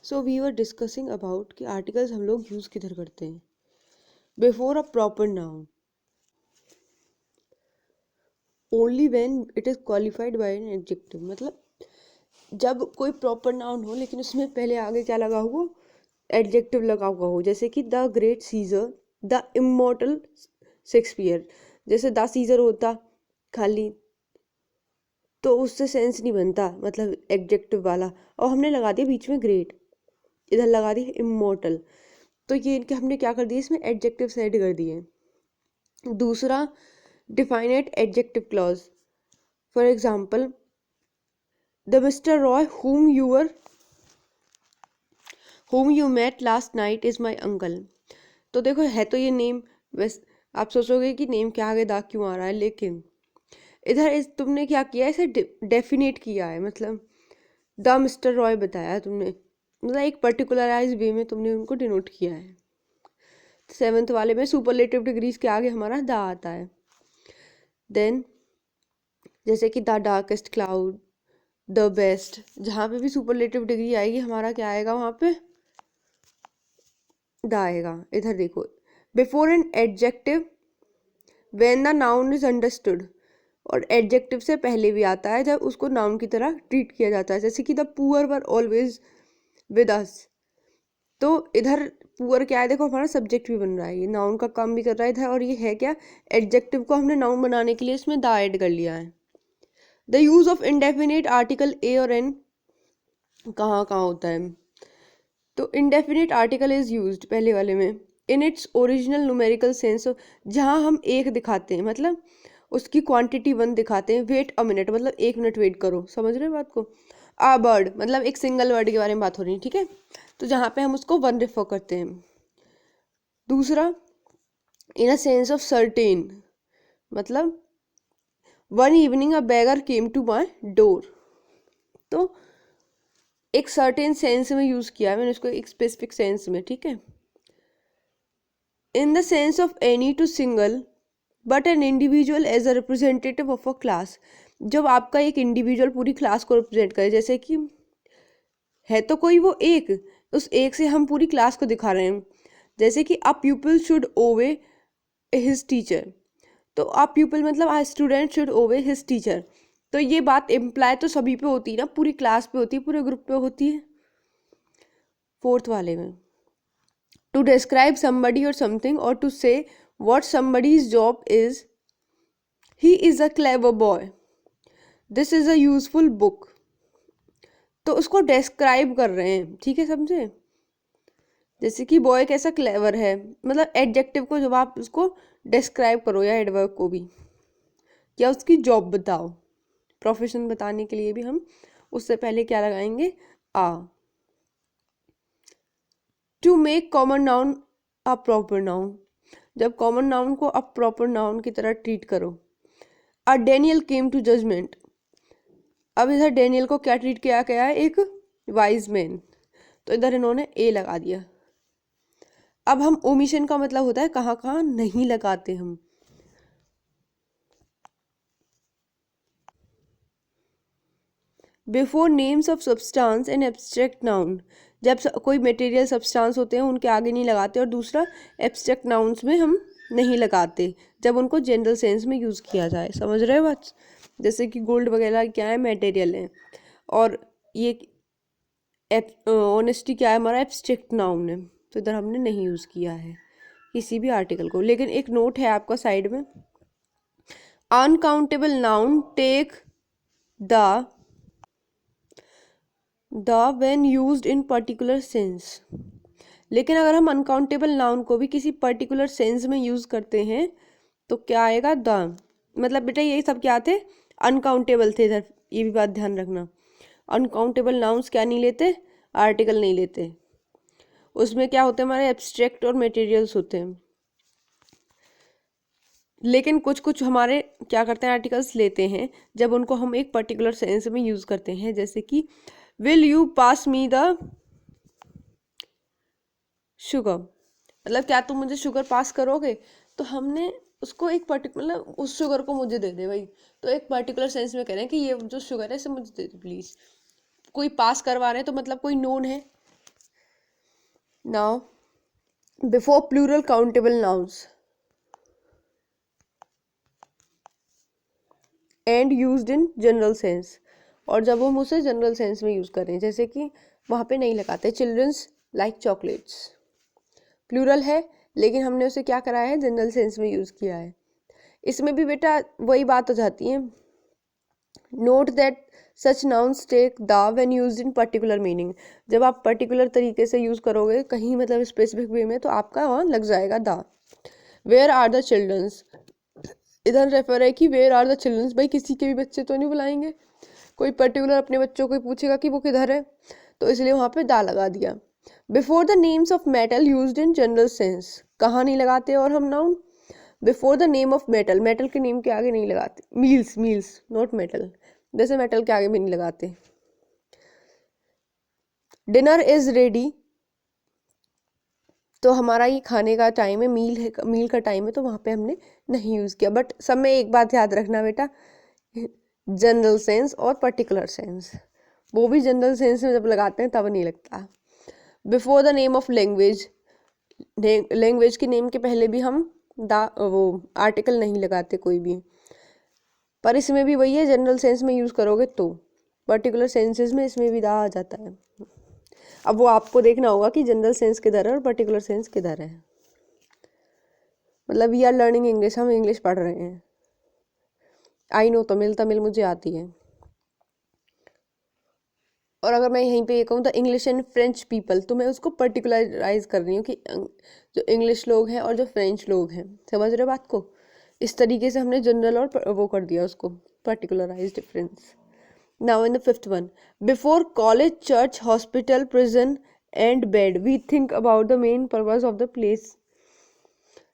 So we were discussing about कि articles हम लोग यूज़ किधर करते हैं before a proper noun only when it is qualified by an adjective. मतलब जब कोई प्रॉपर नाउन हो लेकिन उसमें पहले आगे क्या लगा हो, एडजेक्टिव लगा हुआ हो, जैसे कि the great Caesar, the immortal Shakespeare. जैसे द सीजर होता खाली तो उससे सेंस नहीं बनता, मतलब एडजेक्टिव वाला, और हमने लगा दिया बीच में ग्रेट, इधर लगा दी इमॉर्टल, तो ये इनके हमने क्या कर दिया, इसमें एडजेक्टिव ऐड कर दिए। दूसरा, definite adjective clause. For example, the mister Roy whom you met last night is my uncle। तो देखो है तो ये नेम, बस आप सोचोगे कि नेम के आगे दा क्यों आ रहा है, लेकिन इधर तुमने क्या किया, इसे डेफिनेट किया है। मतलब द मिस्टर रॉय बताया तुमने, मतलब एक पर्टिकुलराइज वे में तुमने उनको डिनोट किया है। 7th वाले में सुपरलेटिव डिग्रीज के आगे हमारा द आता है। देन जैसे कि the darkest cloud, the best, जहाँ पे भी सुपरलेटिव डिग्री आएगी हमारा क्या आएगा, वहाँ पे द आएगा। इधर देखो, before an adjective when the noun is understood, और एडजेक्टिव से पहले भी आता है जब उसको नाउन की तरह ट्रीट किया जाता है, जैसे कि the poor were always with us. तो इधर पुअर क्या है, देखो हमारा सब्जेक्ट भी बन रहा है, ये नाउन का काम भी कर रहा है इधर, और ये है क्या, एडजेक्टिव को हमने नाउन बनाने के लिए इसमें द ऐड कर लिया है। The use of indefinite article a और एन कहाँ कहाँ होता है, तो इंडेफिनिट आर्टिकल इज यूज्ड पहले वाले में in its original numerical sense, जहाँ हम एक दिखाते हैं, मतलब उसकी क्वांटिटी 1 दिखाते हैं। वेट अ मिनट, मतलब 1 मिनट वेट करो, समझ रहे हो बात को। आ बर्ड, मतलब एक सिंगल वर्ड के बारे में बात हो रही है, ठीक है, तो जहाँ पे हम उसको 1 रेफर करते हैं। दूसरा, in a sense of certain, मतलब 1 evening a beggar came to my door, तो एक सर्टेन सेंस में यूज किया है मैंने उसको, एक स्पेसिफिक सेंस में, ठीक है। In the sense of any to single but an individual as a representative of a class, जब आपका एक इंडिविजुअल पूरी क्लास को रिप्रेजेंट करे, जैसे कि है तो कोई वो एक, उस एक से हम पूरी क्लास को दिखा रहे हैं, जैसे कि a pupil should owe his teacher, तो अ प्यूपल मतलब a student should owe his teacher, तो ये बात इम्प्लाई तो सभी पे होती है ना, पूरी क्लास पे होती है, पूरे ग्रुप पे होती है। 4th वाले में, to describe somebody or something or to say what somebody's job is, he is a clever boy, this is a useful book, तो उसको डिस्क्राइब कर रहे हैं, ठीक है, समझे। जैसे कि बॉय कैसा क्लेवर है, मतलब एडजेक्टिव को जब आप उसको डिस्क्राइब करो या एडवर्ब को भी, या उसकी जॉब बताओ, प्रोफेशन बताने के लिए भी हम उससे पहले क्या लगाएंगे, आ। To make common noun a proper noun, जब कॉमन नाउन को अब प्रॉपर नाउन की तरह ट्रीट करो। A Daniel came to judgement, अब इधर डेनियल को क्या ट्रीट किया गया है, एक वाइज मैन, तो इधर इन्होंने ए लगा दिया। अब हम ओमिशन का मतलब होता है कहाँ कहाँ नहीं लगाते हम। Before names of substance and abstract noun, जब कोई मटेरियल सब्सटेंस होते हैं उनके आगे नहीं लगाते, और दूसरा एब्स्ट्रैक्ट नाउन्स में हम नहीं लगाते जब उनको जनरल सेंस में यूज़ किया जाए, समझ रहे हो बात। जैसे कि गोल्ड वगैरह क्या है, मटेरियल है, और ये ऑनेस्टी क्या है, हमारा एब्स्ट्रैक्ट नाउन है, तो इधर हमने नहीं यूज़ किया है किसी भी आर्टिकल को। लेकिन एक नोट है आपका साइड में, uncountable noun take the when used in particular sense, लेकिन अगर हम अनकाउंटेबल नाउन को भी किसी पर्टिकुलर सेंस में यूज़ करते हैं तो क्या आएगा, द। मतलब बेटा ये सब क्या थे, अनकाउंटेबल थे, इधर ये भी बात ध्यान रखना। अनकाउंटेबल नाउन्स क्या नहीं लेते, आर्टिकल नहीं लेते, उसमें क्या होते हैं, हमारे एब्स्ट्रैक्ट और मटेरियल्स होते हैं। लेकिन कुछ कुछ हमारे क्या करते हैं, आर्टिकल्स लेते हैं जब उनको हम एक पर्टिकुलर सेंस में यूज़ करते हैं, जैसे कि will you pass me the sugar, मतलब क्या तुम मुझे शुगर पास करोगे, तो हमने उसको एक पर्टिकुलर, उस शुगर को मुझे दे दे भाई, तो एक पर्टिकुलर सेंस में कह रहे हैं कि ये जो शुगर है इसे मुझे दे दे प्लीज़। कोई पास करवा रहे हैं तो मतलब कोई नोन है, now before plural countable nouns and used in general sense, और जब हम उसे जनरल सेंस में यूज़ करें, जैसे कि वहाँ पे नहीं लगाते चिल्ड्रंस लाइक चॉकलेट्स, प्लूरल है लेकिन हमने उसे क्या कराया है, जनरल सेंस में यूज़ किया है। इसमें भी बेटा वही बात हो जाती है, note that such nouns take the when used in particular meaning, जब आप पर्टिकुलर तरीके से यूज़ करोगे कहीं मतलब स्पेसिफिक वे में, तो आपका वहाँ लग जाएगा the. Where are the childrens, इधर रेफर है कि वेयर आर द चिल्ड्रंस, भाई किसी के भी बच्चे तो नहीं बुलाएंगे, कोई पर्टिकुलर अपने बच्चों को पूछेगा कि वो किधर है, तो इसलिए वहाँ पे दा लगा दिया। Before the names of metal used in general sense, कहाँ नहीं लगाते और हम noun, before the name of metal, metal के नेम के आगे नहीं लगाते, मील्स, मील्स नॉट मेटल, जैसे मेटल के आगे भी नहीं लगाते। डिनर इज रेडी, तो हमारा ये खाने का टाइम है, मील है, मील का टाइम है, तो वहाँ पे हमने नहीं यूज़ किया। बट सब में एक बात याद रखना बेटा, जनरल सेंस और पर्टिकुलर सेंस, वो भी जनरल सेंस में जब लगाते हैं तब नहीं लगता। Before the name of language, language के नेम के पहले भी हम वो आर्टिकल नहीं लगाते कोई भी, पर इसमें भी वही है, जनरल सेंस में यूज़ करोगे तो, पर्टिकुलर सेंसेस में इसमें भी दा आ जाता है। अब वो आपको देखना होगा कि जनरल सेंस किधर है और पर्टिकुलर सेंस किधर है। मतलब वी आर लर्निंग इंग्लिश, हम इंग्लिश पढ़ रहे हैं। आई नो तमिल, तमिल मुझे आती है। और अगर मैं यहीं पे ये कहूँ the English and French people, तो मैं उसको पर्टिकुलराइज कर रही हूँ कि जो इंग्लिश लोग हैं और जो फ्रेंच लोग हैं, समझ रहे हो बात को, इस तरीके से हमने जनरल और वो कर दिया उसको, particularise difference. Now in the fifth one, before college, church, hospital, prison and bed we think about the main purpose of the place,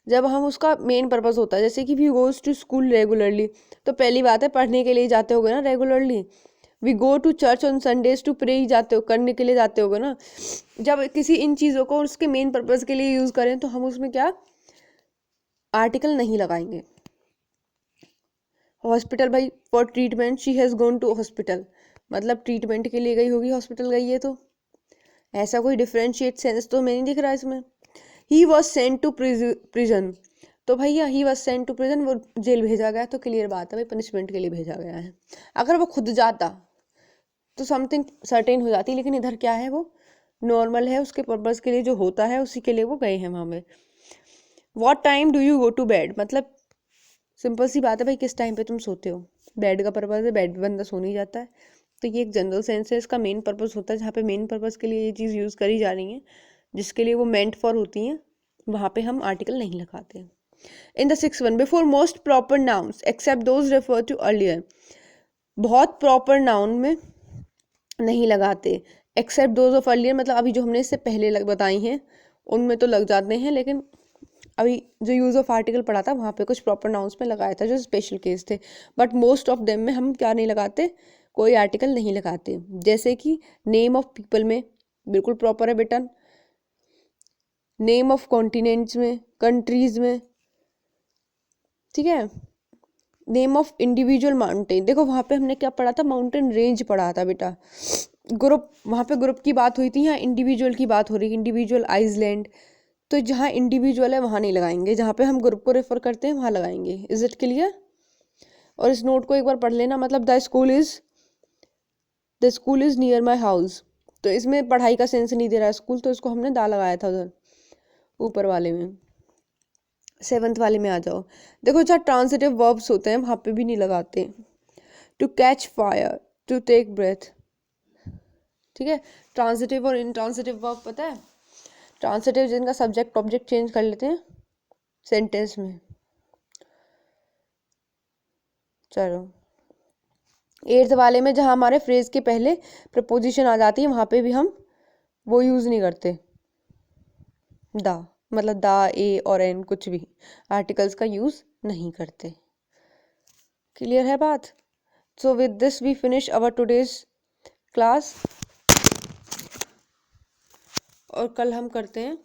जब हम उसका मेन पर्पज होता है, जैसे कि we goes to school regularly, तो पहली बात है पढ़ने के लिए जाते होगे ना regularly. We go to church on Sundays to pray, जाते हो, करने के लिए जाते होगे ना। जब किसी इन चीज़ों को उसके मेन पर्पज के लिए यूज़ करें तो हम उसमें क्या आर्टिकल नहीं लगाएंगे। हॉस्पिटल, भाई for treatment she has gone to hospital, मतलब ट्रीटमेंट के लिए गई होगी, हॉस्पिटल गई है, तो ऐसा कोई डिफरेंशिएट सेंस तो हमें नहीं दिख रहा इसमें। He was sent to prison, तो भैया he was sent to prison, वो जेल भेजा गया, तो क्लियर बात है भाई पनिशमेंट के लिए भेजा गया है। अगर वो खुद जाता तो समथिंग सर्टेन हो जाती, लेकिन इधर क्या है, वो नॉर्मल है, उसके पर्पज़ के लिए जो होता है उसी के लिए वो गए हैं वहाँ में। What time do you go to bed, मतलब सिंपल सी बात है भाई, किस टाइम पे तुम सोते हो, बेड का पर्पज़ है, बेड बंदा सो नहीं जाता है, तो ये एक जनरल सेंस है, इसका मेन पर्पज़ होता है, जहाँ पे मेन पर्पज़ के लिए ये चीज़ यूज़ करी जा रही है, जिसके लिए वो मेंट फॉर होती हैं, वहाँ पे हम आर्टिकल नहीं लगाते। In the six one, before most proper nouns except those refer to earlier, बहुत प्रॉपर नाउन में नहीं लगाते, एक्सेप्ट दोज ऑफ अर्लियर, मतलब अभी जो हमने इससे पहले बताई हैं उनमें तो लग जाते हैं, लेकिन अभी जो यूज़ ऑफ आर्टिकल पढ़ा था वहाँ पे कुछ प्रॉपर नाउन्स में लगाया था जो स्पेशल केस थे, बट मोस्ट ऑफ देम में हम क्या नहीं लगाते, कोई आर्टिकल नहीं लगाते। जैसे कि नेम ऑफ पीपल में बिल्कुल प्रॉपर है बेटा, नेम ऑफ कॉन्टिनेंट्स में, कंट्रीज में, ठीक है, नेम ऑफ इंडिविजुअल माउंटेन, देखो वहाँ पे हमने क्या पढ़ा था, माउंटेन रेंज पढ़ा था बेटा, ग्रुप, वहाँ पे ग्रुप की बात हुई थी, यहाँ इंडिविजुअल की बात हो रही है, इंडिविजुअल आइसलैंड, तो जहाँ इंडिविजुअल है वहाँ नहीं लगाएंगे, जहाँ पे हम ग्रुप को रेफर करते हैं वहाँ लगाएंगे। Is it clear? और इस नोट को एक बार पढ़ लेना, मतलब the school is near my house, तो इसमें पढ़ाई का सेंस नहीं दे रहा है स्कूल, तो इसको हमने दा लगाया था उधर ऊपर वाले में। सेवंथ वाले में आ जाओ, देखो जहाँ ट्रांसिटिव वर्ब्स होते हैं वहाँ पे भी नहीं लगाते, to catch fire, to take breath, ठीक है। ट्रांसिटिव और इनट्रांसिटिव वर्ब पता है, ट्रांसिटिव जिनका सब्जेक्ट ऑब्जेक्ट चेंज कर लेते हैं सेंटेंस में। चलो एट्थ वाले में जहाँ हमारे फ्रेज के पहले प्रपोजिशन आ जाती है वहाँ पे भी हम वो यूज़ नहीं करते, दा, मतलब दा, ए और एन, कुछ भी आर्टिकल्स का यूज़ नहीं करते। क्लियर है बात? So with this we finish our today's class, और कल हम करते हैं